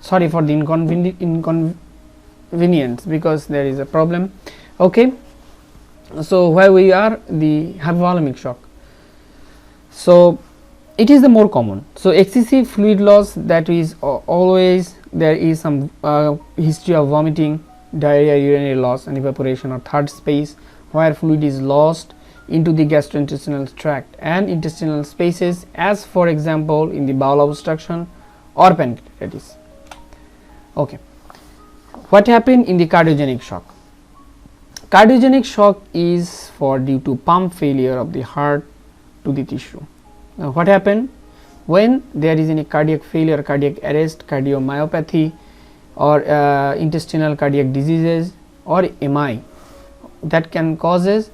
sorry for the inconvenience because there is a problem. Okay, so where we are, the hypovolemic shock. So it is the more common. So excessive fluid loss, that is always there is some history of vomiting, diarrhea, urinary loss and evaporation or third space where fluid is lost into the gastrointestinal tract and intestinal spaces, as for example in the bowel obstruction or pancreatitis. Okay, what happened in the cardiogenic shock? Cardiogenic shock is for due to pump failure of the heart to the tissue. Now what happened when there is any cardiac failure, cardiac arrest, cardiomyopathy or intestinal cardiac diseases or MI, that can causes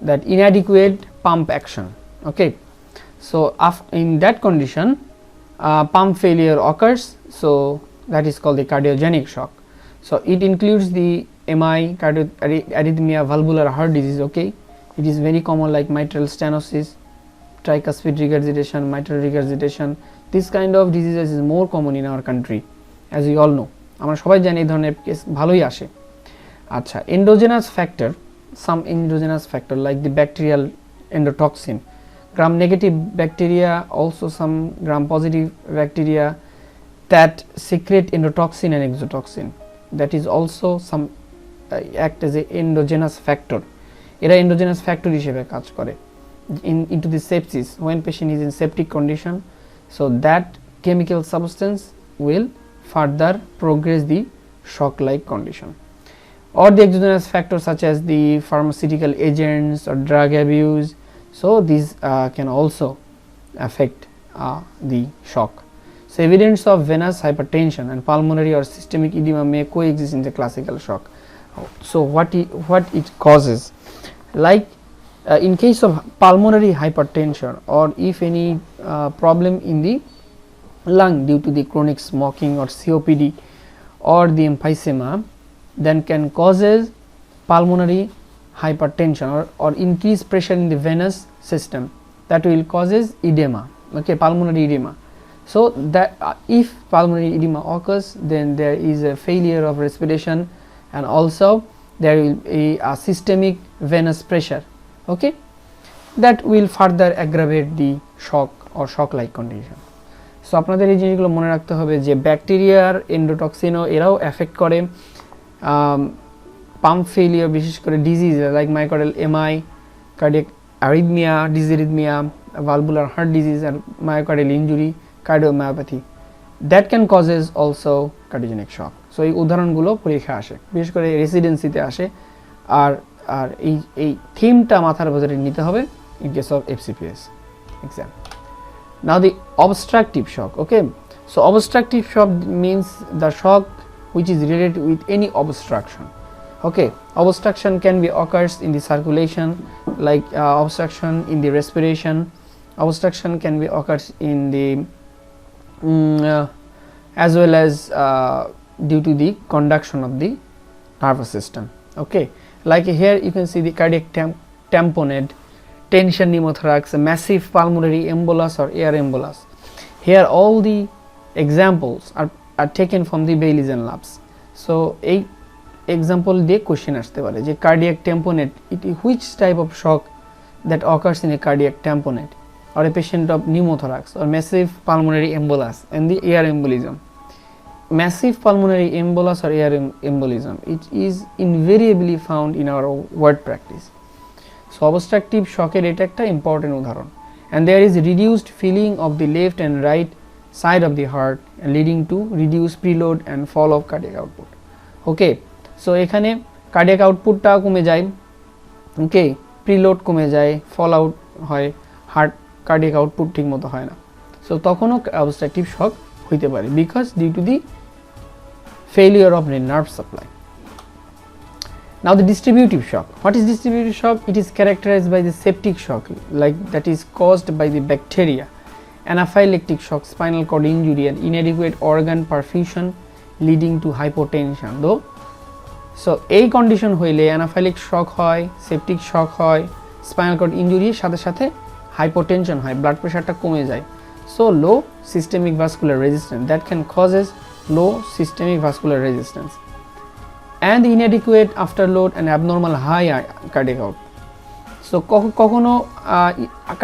that inadequate pump action. Okay, so in that condition pump failure occurs, so that is called the cardiogenic shock. So it includes the MI, arrhythmia, valvular heart disease. Okay, it is very common like mitral stenosis, tricuspid regurgitation, mitral regurgitation. This kind of diseases is more common in our country, as we all know. আমরা সবাই জানি এই ধরনের case ভালোই আসে। আচ্ছা, endogenous factor, some endogenous factor like the bacterial endotoxin, gram negative bacteria, also some gram positive bacteria that secrete endotoxin and exotoxin, that is also some act as a endogenous factor. এরা endogenous factor হিসেবে কাজ করে into the sepsis when patient is in septic condition, so that chemical substance will further progress the shock like condition. Or the exogenous factors such as the pharmaceutical agents or drug abuse, so these can also affect the shock. So evidence of venous hypertension and pulmonary or systemic edema may coexist in the classical shock. So what it causes, like in case of pulmonary hypertension or if any problem in the lung due to the chronic smoking or COPD or the emphysema, then can causes pulmonary hypertension or increased pressure in the venous system, that will causes edema. Okay, pulmonary edema. So that if pulmonary edema occurs, then there is a failure of respiration and also there will be a systemic venous pressure. Okay, that will further aggravate the shock or shock like condition. So আপনাদের এই জিনিসগুলো মনে রাখতে হবে যে ব্যাকটেরিয়ার এন্ডোটক্সিনও এরাও effect করে পাম্প ফেলিয়ার, বিশেষ করে disease like myocardial MI, cardiac arrhythmia, dysrhythmia, valvular heart disease and myocardial injury, cardiomyopathy, that can causes also cardiogenic shock. So এই উদাহরণগুলো পরীক্ষা আসে, বিশেষ করে রেসিডেন্সিতে আসে। আর এই থিমটা মাথার ভেতরে নিতে হবে in case of FCPS exam. Now the obstructive shock. Okay, so obstructive shock means the shock which is related with any obstruction. Okay, obstruction can be occurs in the circulation, like obstruction in the respiration, obstruction can be occurs in the as well as due to the conduction of the nervous system. Okay, like here you can see the cardiac tamponade, tension pneumothorax, massive pulmonary embolus or air embolus. Here all the examples are taken from the Bayesian labs. So a example দিয়ে question আসতে পারে যে cardiac tamponade, which type of shock that occurs in a cardiac tamponade, or a patient of pneumothorax or massive pulmonary embolus and the air embolism. Massive pulmonary embolus or air embolism, it is invariably found in our word practice. So obstructive shock এর এটা একটা important উদাহরণ, and there is reduced filling of the left and right side of the heart leading to reduced preload and fall of cardiac output. Okay, so এখানে cardiac outputটা কমে যায়, okay, preload কমে যায়, fall out হয়, heart cardiac output ঠিকমতো হয় না, so তখনও obstructive shock হইতে পারে because due to the failure of the nerve supply. Now the distributive shock. What is distributive shock? It is characterized by the septic shock, like that is caused by the bacteria, anaphylactic shock, spinal cord injury and inadequate organ perfusion leading to hypotension. Though, so এই condition হইলে anaphylactic shock হয়, septic shock হয়, spinal cord injury সাথে সাথে hypotension হয়, blood pressure টা কমে যায়, so low systemic vascular resistance that can causes low systemic vascular resistance, and inadequate afterload and abnormal high cardiac output. So কখনো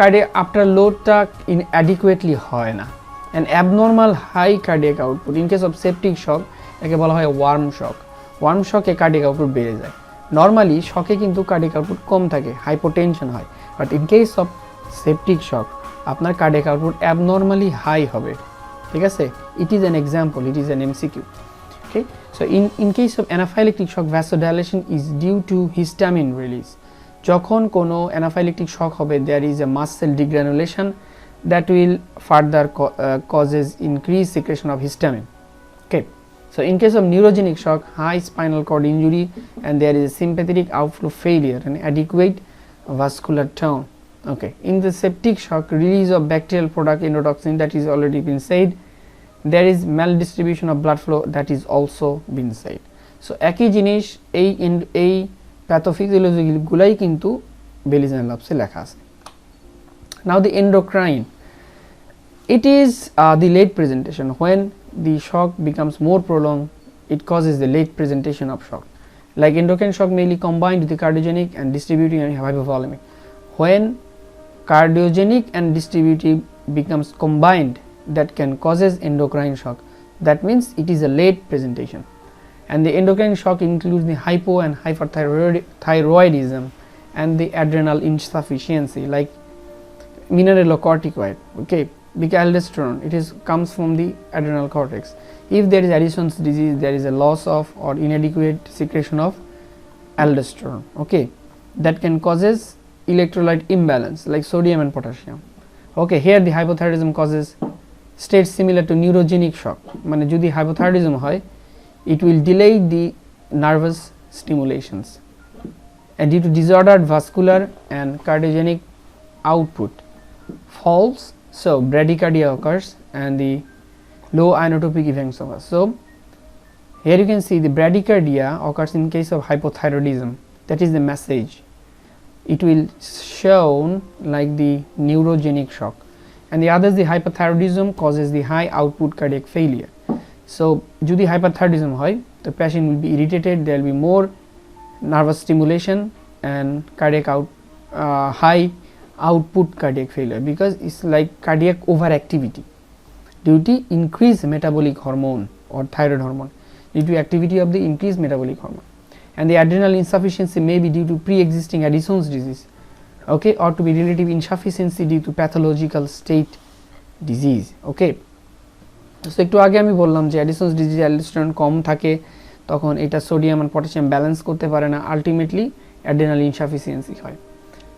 cardiac after লোডটা inadequately হয় না, and abnormal high cardiac output. In case of septic shock একে বলা হয় warm shock. Warm শকে cardiac output বেড়ে যায়। নর্মালি শকে কিন্তু কার্ডিয়াক আউটপুট কম থাকে, হাইপোটেনশন হয়, but in case of septic shock আপনার কার্ডিয়াক আউটপুট অ্যাবনর্মালি হাই হবে। ঠিক আছে, it is an example, it is an MCQ. Okay, so in case of anaphylactic shock vasodilation is due to histamine release. যখন কোনো anaphylactic shock হবে, there is a mast cell degranulation that will further causes increase secretion of histamine. Okay, so in case of neurogenic shock, high spinal cord injury, and there is a sympathetic outflow failure and adequate vascular tone. Okay, in the septic shock, release of bacterial product endotoxin, that is already been said. There is maldistribution of blood flow, that is also been said. So একই জিনিস এই pathophysiology গুলাই কিন্তু Belize and লাভসে লেখা আছে। Now the endocrine, it is the late presentation. When the shock becomes more prolonged, it causes the late presentation of shock. Like endocrine shock mainly combined with the cardiogenic and distributive and hypovolemic. When cardiogenic and distributive becomes combined, that can causes endocrine shock. That means it is a late presentation. And the endocrine shock includes the hypo and hyperthyroidism and the adrenal insufficiency, like mineralocorticoid. Okay, because aldosterone, it is comes from the adrenal cortex. If there is Addison's disease, there is a loss of or inadequate secretion of aldosterone. Okay, that can causes electrolyte imbalance like sodium and potassium. Okay, here the hypothyroidism causes states similar to neurogenic shock. মানে যদি hypothyroidism হয়, it will delay the nervous stimulations, and due to disordered vascular and cardiogenic output falls, so bradycardia occurs and the low inotropic events occur. So here you can see the bradycardia occurs in case of hypothyroidism. That is the message. It will shown like the neurogenic shock, and the others, the hypothyroidism causes the high output cardiac failure. So যদি hyperthyroidism হয়, the patient will be irritated, there will be more nervous stimulation and cardiac high output cardiac failure, because it's like cardiac overactivity due to increased metabolic hormone or thyroid hormone, due to activity of the increased metabolic hormone. And the adrenal insufficiency may be due to pre-existing Addison's disease, okay, or to be relative insufficiency due to pathological state disease. Okay, so একটু আগে আমি বললাম যে Addison's disease aldosterone কম থাকে, তখন এটা sodium আর potassium balance করতে পারে না, আলটিমেটলি অ্যাড্রেনাল ইনসাফিসিয়েন্সি হয়।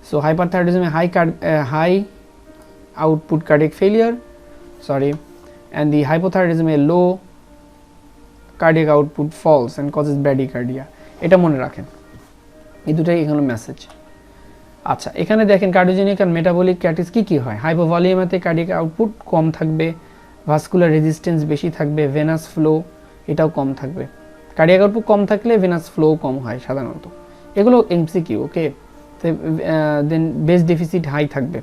সো হাইপারথাইরয়েডিজমে high output cardiac failure, sorry, and the হাইপোথাইরয়েডিজমে low cardiac output falls and causes bradycardia. এটা মনে রাখেন, এই দুটাই এখানে মেসেজ। আচ্ছা, এখানে দেখেন কার্ডিওজেনিক আর মেটাবলিক ক্যাটিস কি হয়। হাইপোভলিউমেতে কার্ডিয়াক আউটপুট কম থাকবে, ভাস্কুলার রেজিস্ট্যান্স বেশি থাকবে, ভেনাস ফ্লো এটাও কম থাকবে। কার্ডিয়াক আউটপুট কম থাকলে ভেনাস ফ্লো কম হয় সাধারণত। এগুলো MCQ. Okay, then base deficit high থাকবে।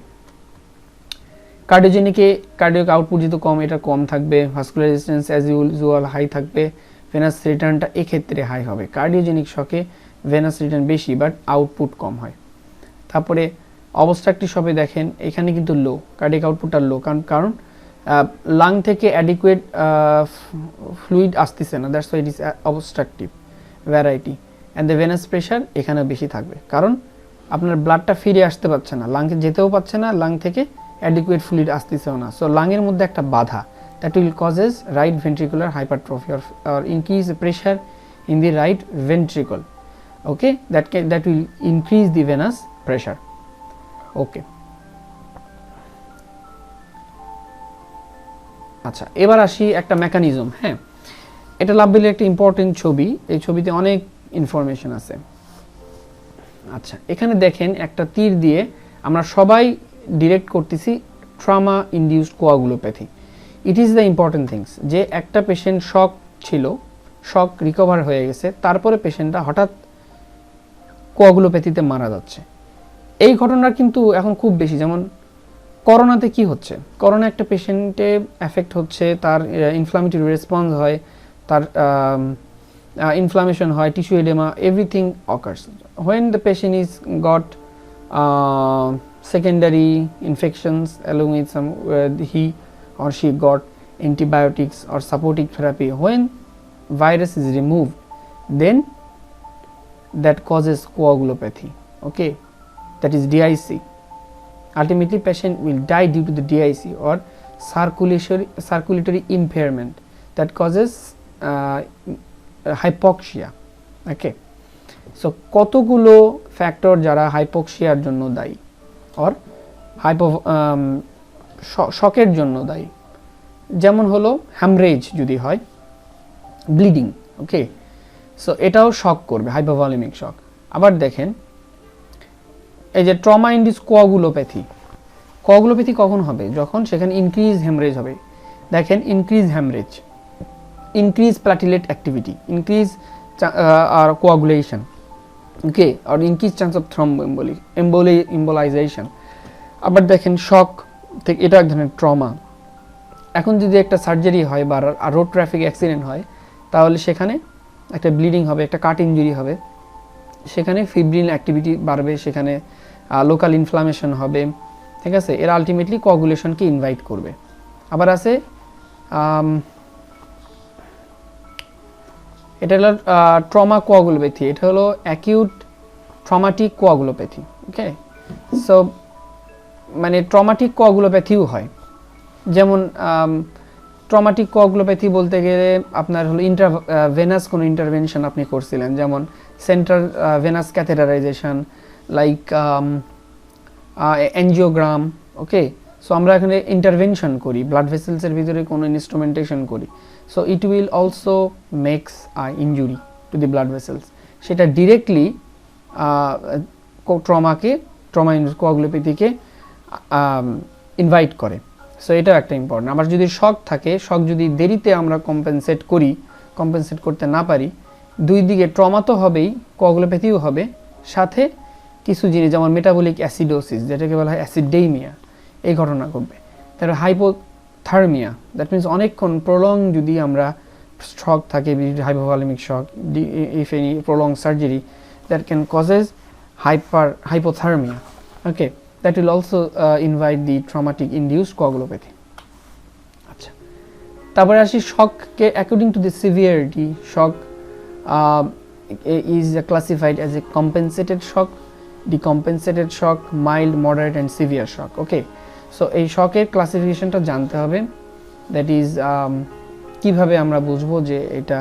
কার্ডিওজেনিকে কার্ডিয়াক আউটপুট যেহেতু কম, এটা কম থাকবে, vascular resistance as usual high থাকবে, ভেনাস রিটার্নটা এক্ষেত্রে হাই হবে। কার্ডিওজেনিক শকে ভেনাস রিটার্ন বেশি বাট আউটপুট কম হয়। তারপরে অবস্ট্রাকটিভ শকে দেখেন এখানে কিন্তু লো, কার্ডিয়াক আউটপুটটা লো, কারণ লাং থেকে অ্যাডিকুয়েট ফ্লুইড আসতেছে না, that's why it is obstructive variety. And the venous pressure এখানে বেশি থাকবে, কারণ আপনার ব্লাডটা ফিরে আসতে পারছে না, লাংকে যেতেও পারছে না, লাং থেকে অ্যাডিকুয়েট ফ্লুইড আসতেছেও না। সো লাংয়ের মধ্যে একটা বাধা, that will causes right ventricular hypertrophy or increase the pressure in the right ventricle. Okay, that will increase the venous pressure. Okay, আচ্ছা এবার আসি একটা মেকানিজম। হ্যাঁ, এটা লাভবিলের একটা ইম্পর্টেন্ট ছবি, এই ছবিতে অনেক ইনফরমেশন আছে। আচ্ছা, এখানে দেখেন একটা তীর দিয়ে আমরা সবাই ডিরেক্ট করতেছি trauma induced coagulopathy. It is the important things, যে একটা পেশেন্ট শক ছিল, শক রিকভার হয়ে গেছে, তারপরে পেশেন্টটা হঠাৎ কোয়াগুলোপ্যাথিতে মারা যাচ্ছে। এই ঘটনা কিন্তু এখন খুব বেশি। যেমন করোনাতে কি হচ্ছে, করোনা একটা পেশেন্টে এফেক্ট হচ্ছে, তার ইনফ্লামেটরি রেসপন্স হয়, তার inflammation হয়, tissue edema, everything occurs. When the patient is got secondary infections along with some he or she got antibiotics or supportive therapy, when virus is removed, then that causes coagulopathy, okay, that is DIC. Ultimately patient will die due to the DIC or circulatory impairment that causes hypoxia, okay. So কতগুলো factor যারা হাইপোক্সিয়ার জন্য দায়ী or শকের জন্য দায়ী, যেমন হলো হ্যামরেজ যদি হয়, ব্লিডিং, ওকে, সো এটাও শক করবে, হাইপোভলিমিক শক। আবার দেখেন এই যে ট্রমা ইনডিউসড কোয়াগুলোপ্যাথি, কোয়াগুলোপ্যাথি কখন হবে? যখন সেখানে ইনক্রিজ হ্যামরেজ হবে। দেখেন increase haemorrhage, increase platelet activity, increase coagulation, okay, or increased chance of embolization. আবার দেখেন শক থেকে, এটা এক ধরনের ট্রমা। এখন যদি একটা সার্জারি হয় বা রোড ট্রাফিক অ্যাক্সিডেন্ট হয়, তাহলে সেখানে একটা ব্লিডিং হবে, একটা কাট ইনজুরি হবে, সেখানে ফিব্রিল অ্যাক্টিভিটি বাড়বে, সেখানে লোকাল ইনফ্লামেশন হবে, ঠিক আছে, এরা আলটিমেটলি কোয়াগুলেশনকে ইনভাইট করবে। আবার আছে এটা হলো ট্রমা কোয়াগুলোপ্যাথি, এটা হলো অ্যাকিউট ট্রমাটিক কোয়াগুলোপ্যাথি, ওকে। সো মানে ট্রমাটিক কোয়াগুলোপ্যাথিও হয়, যেমন ট্রমাটিক কোয়াগুলোপ্যাথি বলতে গেলে আপনার হলো ভেনাস কোনো ইন্টারভেনশন আপনি করছিলেন, যেমন central venous catheterisation, like angiogram, okay. So আমরা এখানে ইন্টারভেনশন করি, ব্লাড ভেসেলসের ভিতরে কোনো ইনস্ট্রুমেন্টেশন করি, so it will also makes injury to the blood vessels, সেটা ডিরেক্টলি ট্রমা কোয়াগুলোপ্যাথিকে ইনভাইট করে। সো এটাও একটা ইম্পর্টেন্ট। আবার যদি শক থাকে, শক যদি দেরিতে আমরা কম্পেনসেট করতে না পারি, দুই দিকে ট্রমা তো হবেই, কোয়াগুলোপ্যাথিও হবে, সাথে কিছু জিনিস যেমন মেটাবলিক অ্যাসিডোসিস, যেটাকে বলা হয় অ্যাসিডেমিয়া, এই ঘটনা ঘটবে। তারপর হাইপোথার্মিয়া, দ্যাট মিনস অনেকক্ষণ প্রলং যদি আমরা শক থাকে, hypovolaemic shock, if any prolong surgery, that can causes hypothermia, okay, that will also invite the traumatic induced coagulopathy. আচ্ছা, তারপরে আসি শককে according to the severity. Shock is classified as a compensated shock, decompensated shock, mild, moderate and severe shock, okay. So এই শকের ক্লাসিফিকেশনটা জানতে হবে, that is কিভাবে আমরা বুঝবো যে এটা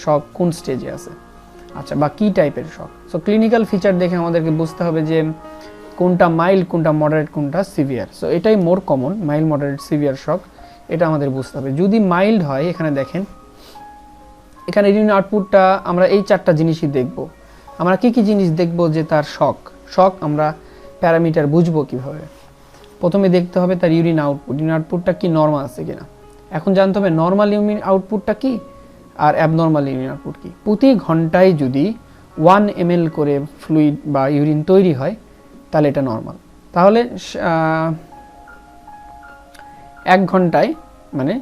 শক কোন স্টেজে আছে, আচ্ছা, বা কী টাইপের শক। সো ক্লিনিক্যাল ফিচার দেখে আমাদেরকে বুঝতে হবে যে কোনটা মাইল্ড, কোনটা মডারেট, কোনটা সিভিয়ার। সো এটাই more common, mild, moderate, severe shock, এটা আমাদের বুঝতে হবে। যদি মাইল্ড হয়, এখানে দেখেন, এখানে রিডিং আউটপুটটা আমরা এই চারটা জিনিসই দেখব। আমরা কি কি জিনিস দেখব যে তার শক আমরা প্যারামিটার বুঝবো কিভাবে? প্রথমে দেখতে হবে তার ইউরিন আউটপুটটা কি নর্মাল আছে কিনা। এখন জানতে হবে নর্মাল ইউরিন আউটপুটটা কি আর অ্যাবনর্মাল ইউরিন আউটপুট কি। প্রতি ঘন্টায় যদি 1 ml করে ফ্লুইড বা ইউরিন তৈরি হয়, তাহলে এটা নর্মাল। তাহলে 1 ঘন্টায় মানে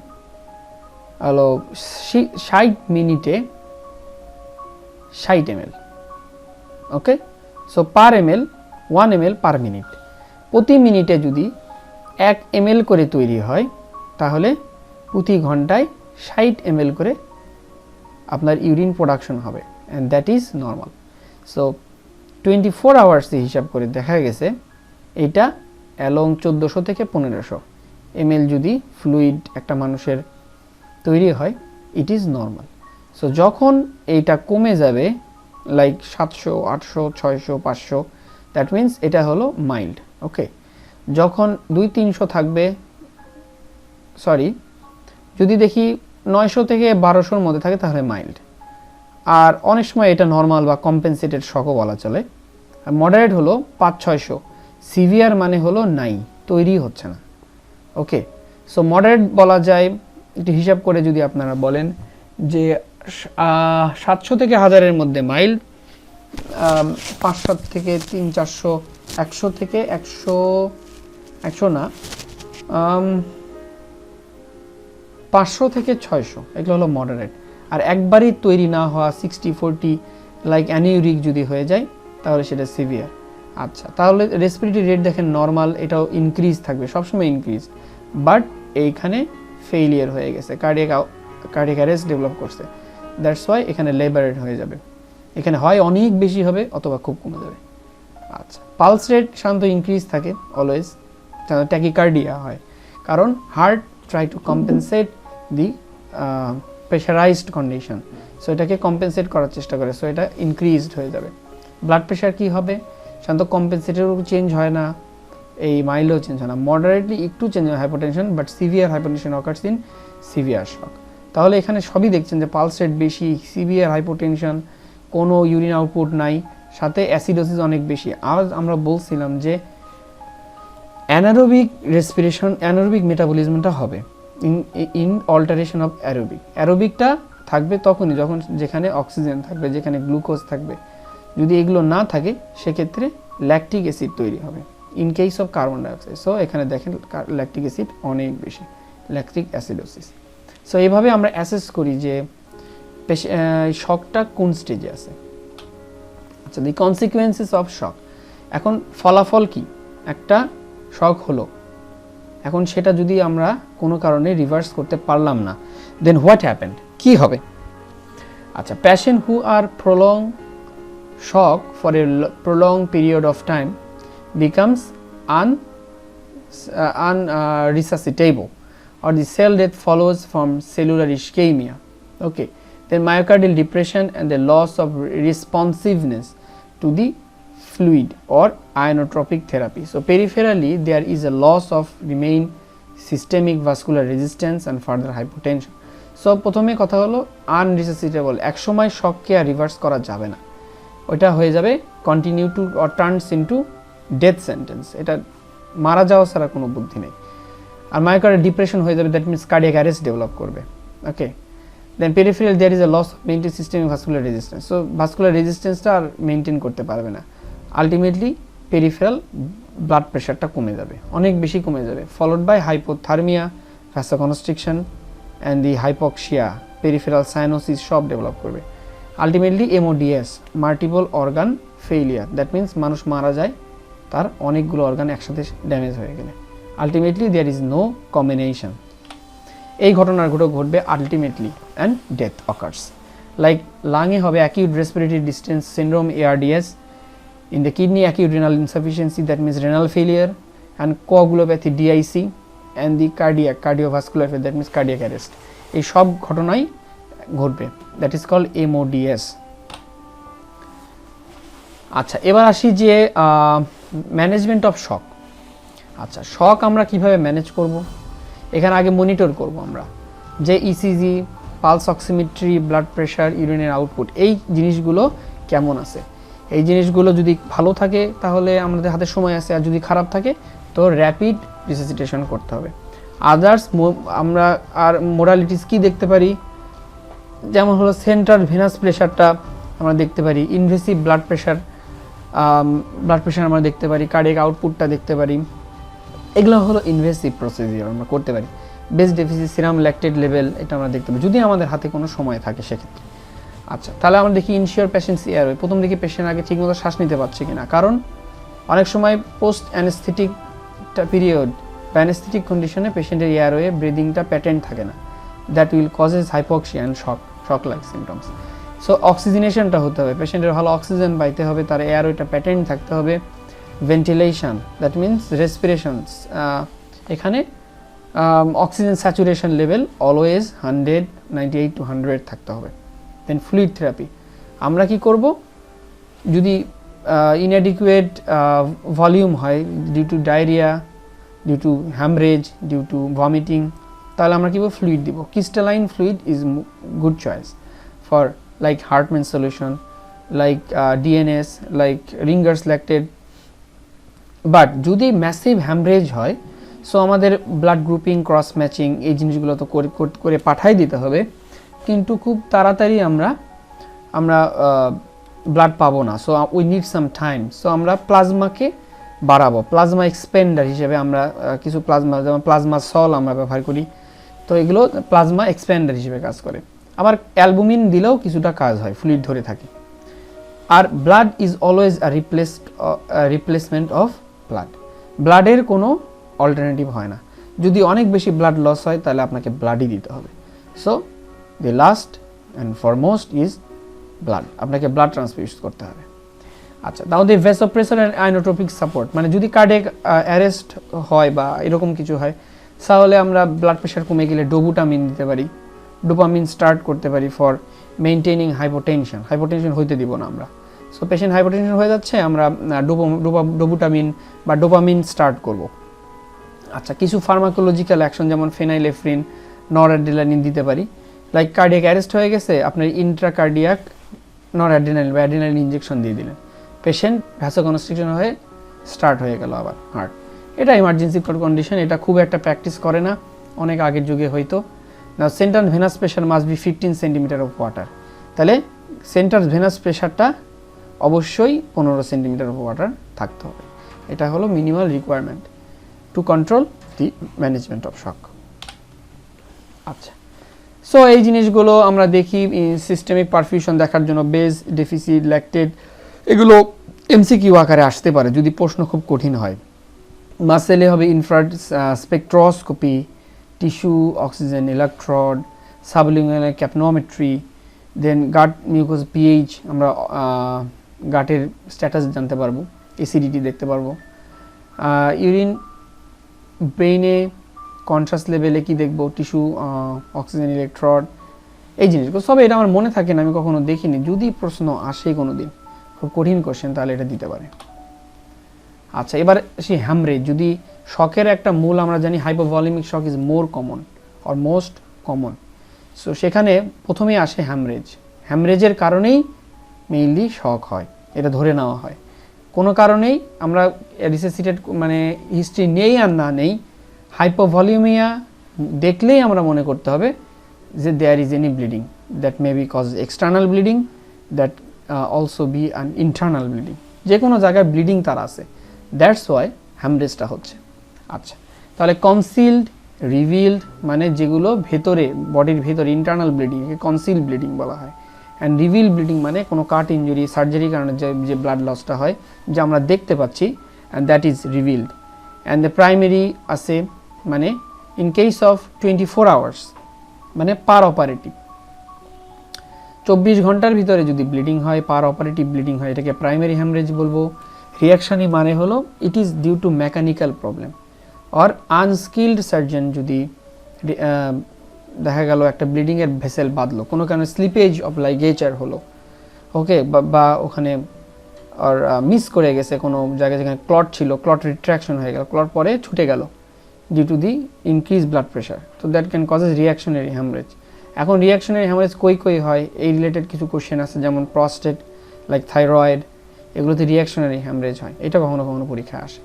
হলো 60 মিনিটে 60 ml, okay. So per ml 1 ml per minute, প্রতি মিনিটে যদি 1 ml করে তৈরি হয়, তাহলে প্রতি ঘন্টায় 60 ml করে আপনার ইউরিন প্রোডাকশন হবে, and that is normal. So 24 আওয়ার্সে হিসাব করে দেখা গেছে এটা অ্যালং 1400 থেকে 1500 ml যদি ফ্লুইড একটা মানুষের তৈরি হয়, ইট ইজ নর্মাল। সো যখন এইটা কমে যাবে, লাইক 700, 800, 600, 500, দ্যাট মিনস এটা হলো মাইল্ড, ওকে। যখন 200-300 থাকবে, সরি, যদি দেখি 900 থেকে 1200-র মধ্যে থাকে, তাহলে মাইল্ড। আর অনেক সময় এটা নর্মাল বা কম্পেনসেটেড শকও বলা চলে। আর মডারেট হলো 500-600, সিভিয়ার মানে হলো নাই, তৈরি হচ্ছে না, ওকে। সো মডারেট বলা যায়, একটু হিসাব করে যদি আপনারা বলেন যে 700 থেকে 1000-এর মধ্যে মাইল্ড, 500 থেকে 300-400, 100 থেকে 100 না, 500 থেকে 600, এগুলো হলো মডারেট। আর একবারই তৈরি না হওয়া 60-40 লাইক অ্যানিউরিক যদি হয়ে যায় তাহলে সেটা সিভিয়ার। আচ্ছা, তাহলে রেসপিরেটরি রেট দেখেন নর্মাল, এটাও ইনক্রিজ থাকবে, সবসময় ইনক্রিজ, বাট এইখানে ফেইলিয়ার হয়ে গেছে, কার্ডিয়াক অ্যারেস্ট ডেভেলপ করছে, দ্যাটস ওয়াই এখানে লেবার রেট হয়ে যাবে, এখানে হয় অনেক বেশি হবে অথবা খুব কমে যাবে। আচ্ছা, পালস রেট সাধারণত ইনক্রিজ থাকে অলওয়েজ, ট্যাকিকার্ডিয়া হয়, কারণ heart try to compensate the pressurised condition, so এটাকে কম্পেনসেট করার চেষ্টা করে, সো এটা ইনক্রিজড হয়ে যাবে। ব্লাড প্রেশার কি হবে, সাধারণত কম্পেনসেটেরও চেঞ্জ হয় না, এই মাইলও চেঞ্জ হয় না, মডারেটলি একটু চেঞ্জ হয় hypotension, but severe hypotension occurs in severe shock. তাহলে এখানে সবই দেখছেন যে পালস রেট বেশি, সিভিয়ার হাইপোটেনশন, কোনো ইউরিন আউটপুট নাই, সাথে অ্যাসিডোসিস অনেক বেশি। আজ আমরা বলছিলাম যে অ্যানারোবিক রেসপিরেশন, অ্যানারোবিক মেটাবলিজমটা হবে ইন অল্টারেশন অফ অ্যারোবিকটা থাকবে তখনই যখন যেখানে অক্সিজেন থাকবে, যেখানে গ্লুকোজ থাকবে। যদি এগুলো না থাকে সেক্ষেত্রে ল্যাকটিক অ্যাসিড তৈরি হবে in case of carbon dioxide. So এখানে দেখেন ল্যাকটিক অ্যাসিড অনেক বেশি, ল্যাকটিক অ্যাসিডোসিস। সো এইভাবে আমরা অ্যাসেস করি যে শকটা কোন স্টেজে আছে। আচ্ছা, দি কনসিকুয়েন্সেস অফ শক, এখন ফলাফল কি, একটা শক হলো, এখন সেটা যদি আমরা কোনো কারণে রিভার্স করতে পারলাম না, দেন হোয়াট হ্যাপেন্ড, কি হবে। আচ্ছা, patient who are prolong shock for a prolong period of time becomes unresuscitable or the cell death follows from cellular ischemia. Okay, then myocardial depression and the loss of responsiveness to the fluid or inotropic therapy. So peripherally there is a loss of remain systemic vascular resistance and further hypotension. So প্রথমে কথা হলো unresuscitable, এক সময় শককে আর reverse করা যাবে না, ওইটা হয়ে যাবে continue to or turns into death sentence, এটা মারা যাওয়া ছাড়া কোনো বুদ্ধি নেই। আর মায়োকার্ডিয়াল ডিপ্রেশন হয়ে যাবে, that means cardiac arrest develop করবে। Okay, then peripheral there is a loss of maintain systemic vascular resistance, so vascular রেজিস্ট্যান্সটা আর মেইনটেইন করতে পারবে না, আলটিমেটলি পেরিফেরাল ব্লাড প্রেশারটা কমে যাবে, অনেক বেশি কমে যাবে, followed by hypothermia, vasoconstriction and the hypoxia, peripheral cyanosis সব ডেভেলপ করবে। Ultimately MODS, multiple organ failure, that means মানুষ মারা যায় তার অনেকগুলো অর্গান একসাথে ড্যামেজ হয়ে গেলে। Ultimately there is no combination, এই ঘটনাগুলো ঘটবে ultimately and death occurs. Like লাংয়ে হবে acute respiratory distress syndrome ARDS, in the kidney acute renal insufficiency, that means renal failure, and coagulopathy DIC, and the cardiovascular failure, that means cardiac arrest, এই সব ঘটনাই ঘটবে, that is called MODS। আচ্ছা, এবার আসি যে ম্যানেজমেন্ট অফ শক। আচ্ছা, শক আমরা কিভাবে ম্যানেজ করব, এখানে আগে মনিটর করব আমরা যে ECG, pulse oximetry, blood pressure, ইউরিনের আউটপুট, এই জিনিসগুলো কেমন আছে। এই জিনিসগুলো যদি ভালো থাকে তাহলে আমাদের হাতে সময় আছে, আর যদি খারাপ থাকে তো র্যাপিড রিসাসিটেশন করতে হবে। আদার্স আমরা আর মোডালিটিস কি দেখতে পারি, যেমন হলো সেন্ট্রাল ভেনাস প্রেশারটা আমরা দেখতে পারি, ইনভেসিভ ব্লাড প্রেশার আমরা দেখতে পারি, কার্ডিয়াক আউটপুটটা দেখতে পারি, এগুলো হলো ইনভেসিভ প্রসিডিউর আমরা করতে পারি। Base deficit, serum lactate level, এটা আমরা দেখতে পারি যদি আমাদের হাতে কোনো সময় থাকে সেক্ষেত্রে। আচ্ছা, তাহলে আমরা দেখি ইনশিওর পেশেন্টস এয়ারওয়ে, প্রথম দিকে পেশেন্ট আগে ঠিকমতো শ্বাস নিতে পারছে কিনা, কারণ অনেক সময় পোস্ট অ্যানেস্থেটিক পিরিয়ড বা অ্যানেস্থেটিক কন্ডিশনে পেশেন্টের এয়ারওয়ে ব্রিদিংটা প্যাটার্ন থাকে না, that will causes hypoxia and shock like symptoms. So অক্সিজেনেশনটা হতে হবে, পেশেন্টের ভালো অক্সিজেন পাইতে হবে, তার এয়ারওয়েটা প্যাটার্ন থাকতে হবে। ভেন্টিলেশন, দ্যাট মিনস রেসপিরেশনস, এখানে oxygen saturation level always 98 to 100 থাকতে হবে। দেন ফ্লুইড থেরাপি, আমরা কি করব যদি ইনঅ্যাডিকুয়েট ভলিউম হয় due to diarrhoea, due to haemorrhage, due to vomiting, তাহলে আমরা কি বলবো ফ্লুইড দিব। Crystalline fluid is good choice for like Hartmann solution, like DNS, like Ringer's lactate. But যদি ম্যাসিভ হ্যামরেজ হয়, সো আমাদের ব্লাড গ্রুপিং, ক্রস ম্যাচিং, এই জিনিসগুলো তো করে পাঠাই দিতে হবে, কিন্তু খুব তাড়াতাড়ি আমরা ব্লাড পাবো না, so we need some time. So আমরা প্লাজমাকে বাড়াবো, প্লাজমা এক্সপেন্ডার হিসেবে আমরা কিছু প্লাজমা, যেমন প্লাজমা সল আমরা ব্যবহার করি, তো এগুলো প্লাজমা এক্সপেন্ডার হিসেবে কাজ করে। আবার অ্যালবুমিন দিলেও কিছুটা কাজ হয়, ফ্লুইড ধরে থাকে। আর blood is always replacement of blood, ব্লাডের কোনো অল্টারনেটিভ হয় না। যদি অনেক বেশি ব্লাড লস হয় তাহলে আপনাকে ব্লাডই দিতে হবে। So the last and foremost is blood, আপনাকে ব্লাড ট্রান্সফিউজ করতে হবে। আচ্ছা, তাও দি ভ্যাসোপ্রেসার অ্যান্ড আইনোট্রপিক সাপোর্ট, মানে যদি কার্ডিয়াক অ্যারেস্ট হয় বা এরকম কিছু হয় তাহলে আমরা ব্লাড প্রেশার কমে গেলে ডোবুটামিন দিতে পারি, ডোপামিন স্টার্ট করতে পারি ফর মেইনটেইনিং হাইপোটেনশন, হাইপোটেনশন হইতে দিব না আমরা। সো পেশেন্ট হাইপোটেনশন হয়ে যাচ্ছে, আমরা ডোবুটামিন বা ডোপামিন স্টার্ট করব। আচ্ছা, কিছু ফার্মাকোলজিক্যাল অ্যাকশন যেমন ফেনাইলেফ্রিন, নরঅ্যাড্রেনালিন দিতে পারি। লাইক কার্ডিয়াক অ্যারেস্ট হয়ে গেছে, আপনার ইন্ট্রাকার্ডিয়াক নরঅ্যাড্রেনালিন বা অ্যাড্রেনালিন ইনজেকশন দিয়ে দিলেন, পেশেন্ট ভ্যাসোকনস্ট্রিকশন হয়ে স্টার্ট হয়ে গেল আবার হার্ট। এটা ইমার্জেন্সি কন্ডিশন, এটা খুব একটা প্র্যাকটিস করে না, অনেক আগের যুগে হয়তো। না, central venous pressure must be 15 centimetre of water, তাহলে সেন্ট্রাল ভেনাস প্রেশারটা অবশ্যই 15 সেন্টিমিটার অফ ওয়াটার থাকতে হবে। এটা হলো minimal requirement to control the management of শক। আচ্ছা, সো এই জিনিসগুলো আমরা দেখি সিস্টেমিক পারফিউশন দেখার জন্য, বেজ, ডেফিসিট, ল্যাকটেট, এগুলো এমসিকিউ আকারে আসতে পারে যদি প্রশ্ন খুব কঠিন হয়। মাসেলে হবে infrared spectroscopy, tissue oxygen electrode, sublingual capnometry, then gut mucosal pH, আমরা গাটের স্ট্যাটাস জানতে পারবো, অ্যাসিডিটি দেখতে পারবো। ইউরিন, ব্রেইনে কনট্রাস্ট লেভেলে কি দেখবো, টিস্যু অক্সিজেন ইলেকট্রোড, এই জিনিসগুলো সব এটা আমার মনে থাকে না, আমি কখনো দেখিনি। যদি প্রশ্ন আসে কোনো দিন খুব কঠিন কোশ্চেন তাহলে এটা দিতে পারে। আচ্ছা, এবার সেই হ্যামরেজ, যদি শকের একটা মূল আমরা জানি hypovolaemic shock is more common or most common, so সেখানে প্রথমেই আসে হ্যামরেজ। হ্যামরেজের কারণেই মেইনলি শক হয়, এটা ধরে নেওয়া হয়। কোনো কারণেই আমরা রিসেসিটেড মানে হিস্ট্রি নেই আর না নেই, হাইপোভলিউমিয়া দেখলেই আমরা মনে করতে হবে যে there is any bleeding, that may be cause external bleeding, that also be an internal bleeding, যে কোনো জায়গায় ব্লিডিং তার আছে, দ্যাটস ওয়াই হ্যামরেজটা হচ্ছে। আচ্ছা, তাহলে কনসিলড, রিভিলড মানে যেগুলো ভেতরে, বডির ভেতরে ইন্টারনাল ব্লিডিংকে কনসিলড ব্লিডিং বলা হয়। অ্যান্ড রিভিল ব্লিডিং মানে কোনো কাট ইঞ্জুরি, সার্জারির কারণে যে ব্লাড লসটা হয়, যা আমরা দেখতে পাচ্ছি, and that is revealed. And the primary আছে মানে ইন কেস অফ 24 আওয়ার্স, মানে পার অপারেটিভ, 24 ঘন্টার ভিতরে যদি ব্লিডিং হয়, পার অপারেটিভ ব্লিডিং হয়, এটাকে প্রাইমারি হ্যামরেজ বলবো। রিয়াকশানি মানে হলো it is due to mechanical problem or unskilled surgeon, যদি দেখা গেল একটা ব্লিডিংয়ের ভেসেল বাঁধলো, কোনো কারণে স্লিপেজ অফ লাইগেচার হলো, ওকে, বা ওখানে আর মিস করে গেছে কোনো জায়গায় যেখানে ক্লট ছিল, ক্লট রিট্রাকশন হয়ে গেল, ক্লট পরে ছুটে গেল due to the increase blood pressure, তো that can causes reactionary haemorrhage. এখন রিয়াকশনারি হ্যামরেজ কই হয়, এই রিলেটেড কিছু কোশ্চেন আছে, যেমন প্রস্টেট, লাইক থাইরয়েড, এগুলোতে রিয়াকশনারি হ্যামরেজ হয়, এটা কখনো কখনো পরীক্ষায় আসে।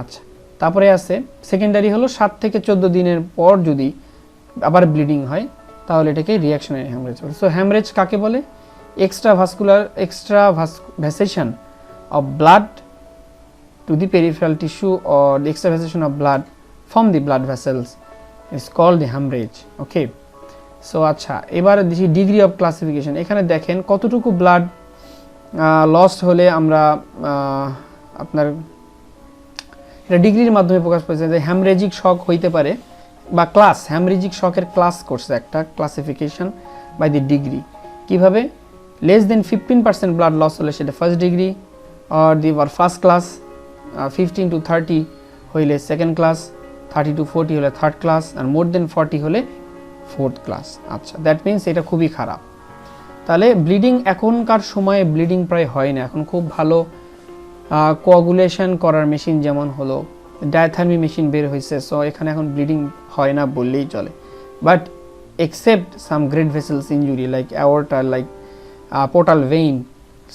আচ্ছা, তারপরে আছে সেকেন্ডারি, হলো 7 থেকে 14 দিনের পর যদি আবার ব্লিডিং হয় তাহলে এটাকে রিয়াকশনারি হ্যামরেজ বলে। সো হ্যামরেজ কাকে বলে? Extravasation of blood to the peripheral tissue or the extravasation of blood from the blood vessels is called the hemorrhage. Okay, so আচ্ছা, এবারে দেখি ডিগ্রি অফ ক্লাসিফিকেশন। এখানে দেখেন কতটুকু ব্লাড লস্ট হলে আমরা আপনার এটা ডিগ্রির মাধ্যমে প্রকাশ পেয়েছে যে হ্যামরেজিক শক হইতে পারে, বা ক্লাস, হ্যামরেজিক শকের ক্লাস করছে একটা ক্লাসিফিকেশন বাই দি ডিগ্রি। কিভাবে? লেস দেন 15% ব্লাড লস হলে সেটা first degree, or the first class, 15 to 30 হইলে সেকেন্ড ক্লাস, 30 to 40 হলে থার্ড ক্লাস, আর মোর দেন 40 হলে ফোর্থ ক্লাস। আচ্ছা, দ্যাট মিনস এটা খুবই খারাপ। তাহলে ব্লিডিং, এখনকার সময়ে ব্লিডিং প্রায় হয় না, এখন খুব ভালো কোয়াগুলেশন করার মেশিন যেমন হলো ডায়াথার্মি মেশিন বের হয়েছে, সো এখানে এখন ব্লিডিং হয় না বললেই চলে। But except some great vessels injury like aorta, like portal vein,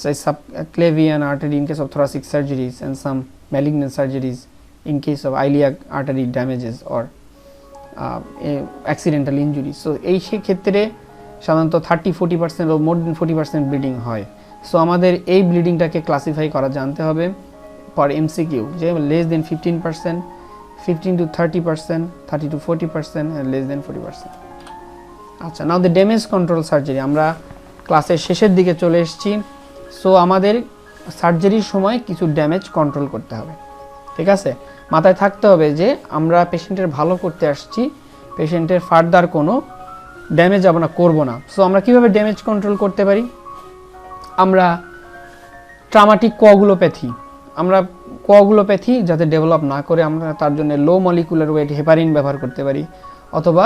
say subclavian artery in case of thoracic surgeries, and some malignant surgeries in case of iliac artery damages or accidental injuries. So এই ক্ষেত্রে সাধারণত 30-40% or more than 40% bleeding হয়। So আমাদের এই ব্লিডিংটাকে classify করা জানতে হবে for MCQ, যে less than 15%, 15 to 30%, 30 to 40%, and less than 40%. আচ্ছা, নাও দ্য ড্যামেজ কন্ট্রোল সার্জারি। আমরা ক্লাসের শেষের দিকে চলে এসেছি। সো আমাদের সার্জারির সময় কিছু ড্যামেজ কন্ট্রোল করতে হবে, ঠিক আছে? মাথায় থাকতে হবে যে আমরা পেশেন্টের ভালো করতে আসছি, পেশেন্টের ফার্দার কোনো ড্যামেজ আমরা করব না। সো আমরা কিভাবে ড্যামেজ কন্ট্রোল করতে পারি? আমরা ট্রামাটিক কোয়াগুলোপ্যাথি, আমরা কোয়াগুলোপ্যাথি যাতে ডেভেলপ না করে আমরা তার জন্য লো মলিকুলার ওয়েট হেপারিন ব্যবহার করতে পারি, অথবা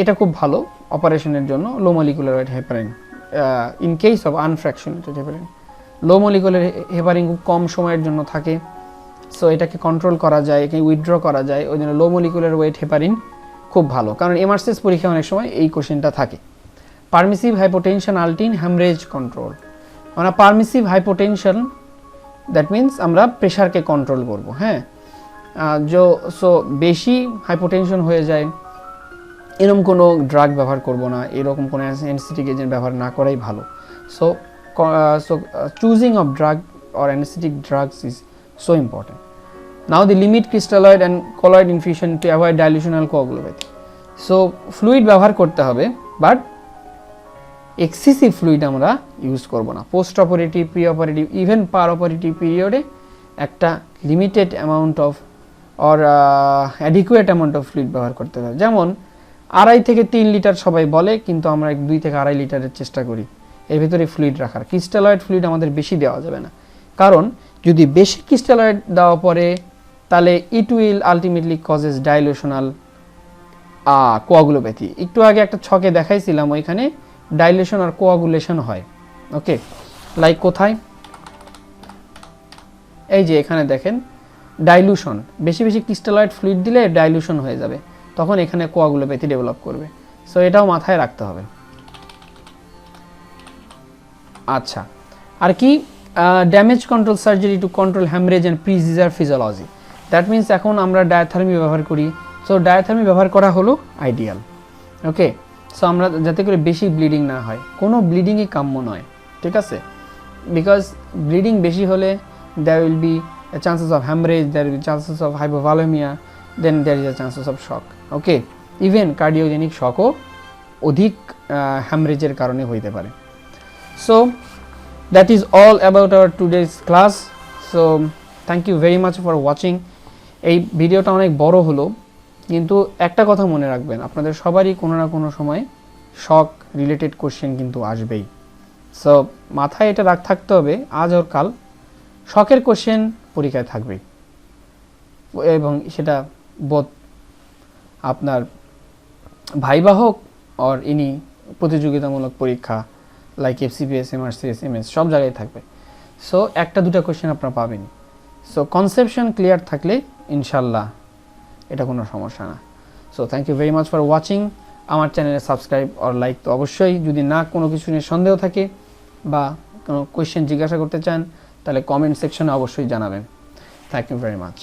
এটা খুব ভালো অপারেশনের জন্য low molecular weight heparin, in case of unfractionated heparin. Low molecular heparin খুব কম সময়ের জন্য থাকে, সো এটাকে কন্ট্রোল করা যায়, একে উইথড্র করা যায়, ওই জন্য লো মলিকুলার ওয়েট হেপারিন খুব ভালো। কারণ এমআরসিএস পরীক্ষা অনেক সময় এই কোশ্চেনটা থাকে। পারমিসিভ হাইপোটেনশন আল্টিন হ্যামরেজ কন্ট্রোল, আমরা পারমিসিভ হাইপোটেনশন দ্যাট মিন্স আমরা প্রেশারকে কন্ট্রোল করব, হ্যাঁ। সো বেশি হাইপোটেনশন হয়ে যায় এরকম কোনো ড্রাগ ব্যবহার করব না, এরকম কোনো অ্যানেস্থেটিক এজেন্ট ব্যবহার না করাই ভালো। So choosing of drug or anaesthetic drugs is so important. Now the limit crystalloid and colloid infusion to avoid dilutional coagulopathy. So fluid ব্যবহার করতে হবে, বাট এক্সেসিভ ফ্লুইড আমরা ইউজ করব না। Post operative, pre operative, even per operative পিরিয়ডে একটা limited amount of or adequate amount of fluid ব্যবহার করতে হবে। যেমন 2.5 থেকে 3 লিটার সবাই বলে, কিন্তু আমরা 2 থেকে 2.5 লিটারের চেষ্টা করি এর ভিতরে ফ্লুইড রাখার। ক্রিস্টালয়েড ফ্লুইড আমাদের বেশি দেওয়া যাবে না, কারণ যদি বেশি ক্রিস্টালয়েড দেওয়া পরে তাহলে it will ultimately causes dilutional coagulopathy. একটু আগে একটা ছকে দেখাইছিলাম, ওইখানে ডাইলেশন আর কোয়াগুলেশন হয়। ওকে, লাইক কোথায়? এই যে এখানে দেখেন ডাইলুশন, বেশি বেশি ক্রিস্টালয়েড ফ্লুইড দিলে ডাইলুশন হয়ে যাবে, তখন এখানে কোয়াগুলোপ্যাথি ডেভেলপ করবে। সো এটাও মাথায় রাখতে হবে। আচ্ছা, আর কি? Damage control surgery to control haemorrhage and preserve physiology. That means এখন আমরা ডায়াথার্মি ব্যবহার করি। সো ডায়াথার্মি ব্যবহার করা হলো আইডিয়াল। ওকে, সো আমরা যাতে করে বেশি ব্লিডিং না হয়, কোনো ব্লিডিংই কাম্য নয়, ঠিক আছে? বিকজ ব্লিডিং বেশি হলে there will be a chances of hemorrhage, there will be chances of hypovolemia, then there is a chances of shock. Okay, even cardiogenic shockও অধিক হ্যামরেজের কারণে হইতে পারে। So that is all about our today's class. So thank you very much for watching. এই ভিডিওটা অনেক বড় হলো, কিন্তু একটা কথা মনে রাখবেন, আপনাদের সবারই কোনো না কোনো সময় শক রিলেটেড কোশ্চেন কিন্তু আসবেই। সো মাথায় এটা থাকতে হবে, আজ ওর কাল শকের কোশ্চেন পরীক্ষায় থাকবেই, এবং সেটা বোধ আপনার ভাইবা হোক অর ইনি প্রতিযোগিতামূলক পরীক্ষা লাইক এফসিপিএস, এমআরসিএস, এমএস, সব জায়গায় থাকবে। সো একটা দুটা কোশ্চেন আপনারা পাবেন। সো কনসেপশন ক্লিয়ার থাকলে ইনশাল্লাহ এটা কোনো সমস্যা না। So thank you very much for watching. আমার চ্যানেলে সাবস্ক্রাইব অর লাইক তো অবশ্যই। যদি না কোনো কিছু নিয়ে সন্দেহ থাকে বা কোনো কোয়েশ্চেন জিজ্ঞাসা করতে চান তাহলে কমেন্ট সেকশনে অবশ্যই জানাবেন। Thank you very much.